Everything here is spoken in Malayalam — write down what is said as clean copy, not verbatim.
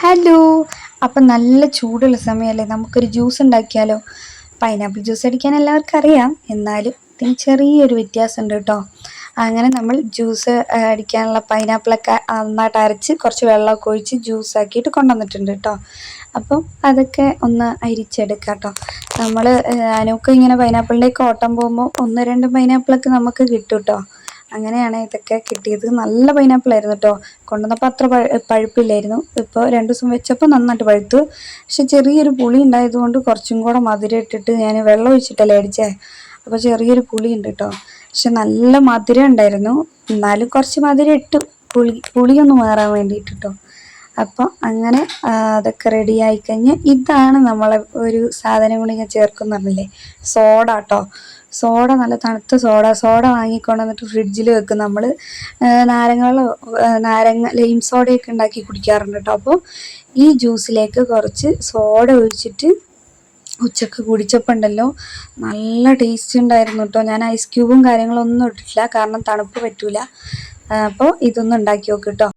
ഹലോ. അപ്പം നല്ല ചൂടുള്ള സമയമല്ലേ, നമുക്കൊരു ജ്യൂസ് ഉണ്ടാക്കിയാലോ? പൈനാപ്പിൾ ജ്യൂസ് അടിക്കാൻ എല്ലാവർക്കും അറിയാം, എന്നാലും ഇതിന് ചെറിയൊരു വ്യത്യാസമുണ്ട് കേട്ടോ. അങ്ങനെ നമ്മൾ ജ്യൂസ് അടിക്കാനുള്ള പൈനാപ്പിളൊക്കെ നന്നായിട്ട് അരച്ച് കുറച്ച് വെള്ളമൊക്കെ ഒഴിച്ച് ജ്യൂസ് ആക്കിയിട്ട് കൊണ്ടുവന്നിട്ടുണ്ട് കേട്ടോ. അപ്പം അതൊക്കെ ഒന്ന് അരിച്ചെടുക്കാം കേട്ടോ. നമ്മൾ അനൂക്ക് ഇങ്ങനെ പൈനാപ്പിളിൻ്റെയൊക്കെ ഓട്ടം പോകുമ്പോൾ ഒന്ന് രണ്ട് പൈനാപ്പിളൊക്കെ നമുക്ക് കിട്ടും കേട്ടോ. അങ്ങനെയാണ് ഇതൊക്കെ കിട്ടിയത്. നല്ല പൈനാപ്പിളായിരുന്നു കേട്ടോ. കൊണ്ടുവന്നപ്പോൾ അത്ര പഴുപ്പില്ലായിരുന്നു. ഇപ്പോൾ 2 ദിവസം വെച്ചപ്പോൾ നന്നായിട്ട് പഴുത്തു. പക്ഷെ ചെറിയൊരു പുളി ഉണ്ടായതുകൊണ്ട് കുറച്ചും കൂടെ മധുരം ഇട്ടിട്ട് ഞാൻ വെള്ളം ഒഴിച്ചിട്ടല്ലേ അടിച്ചേ, അപ്പോൾ ചെറിയൊരു പുളി ഉണ്ട് കേട്ടോ. പക്ഷെ നല്ല മധുരം ഉണ്ടായിരുന്നു. എന്നാലും കുറച്ച് മധുരം ഇട്ടു, പുളിയൊന്ന് മാറാൻ വേണ്ടിയിട്ട് കേട്ടോ. അപ്പോൾ അങ്ങനെ അതൊക്കെ റെഡി ആയിക്കഴിഞ്ഞ് ഇതാണ് നമ്മളെ ഒരു സാധനം കൂടി ഞാൻ ചേർക്കുന്ന പറഞ്ഞില്ലേ, സോഡ കേട്ടോ. സോഡ, നല്ല തണുത്ത സോഡ വാങ്ങിക്കൊണ്ട് വന്നിട്ട് ഫ്രിഡ്ജിൽ വെക്കും നമ്മൾ. നാരങ്ങ ലൈം സോഡയൊക്കെ ഉണ്ടാക്കി കുടിക്കാറുണ്ട് കേട്ടോ. അപ്പോൾ ഈ ജ്യൂസിലേക്ക് കുറച്ച് സോഡ ഒഴിച്ചിട്ട് ഉച്ചക്ക് കുടിച്ചപ്പോൾ ഉണ്ടല്ലോ, നല്ല ടേസ്റ്റ് ഉണ്ടായിരുന്നു കേട്ടോ. ഞാൻ ഐസ് ക്യൂബും കാര്യങ്ങളൊന്നും ഇട്ടിട്ടില്ല, കാരണം തണുപ്പ് പറ്റൂല. അപ്പോൾ ഇതൊന്നും ഉണ്ടാക്കി നോക്ക് കേട്ടോ.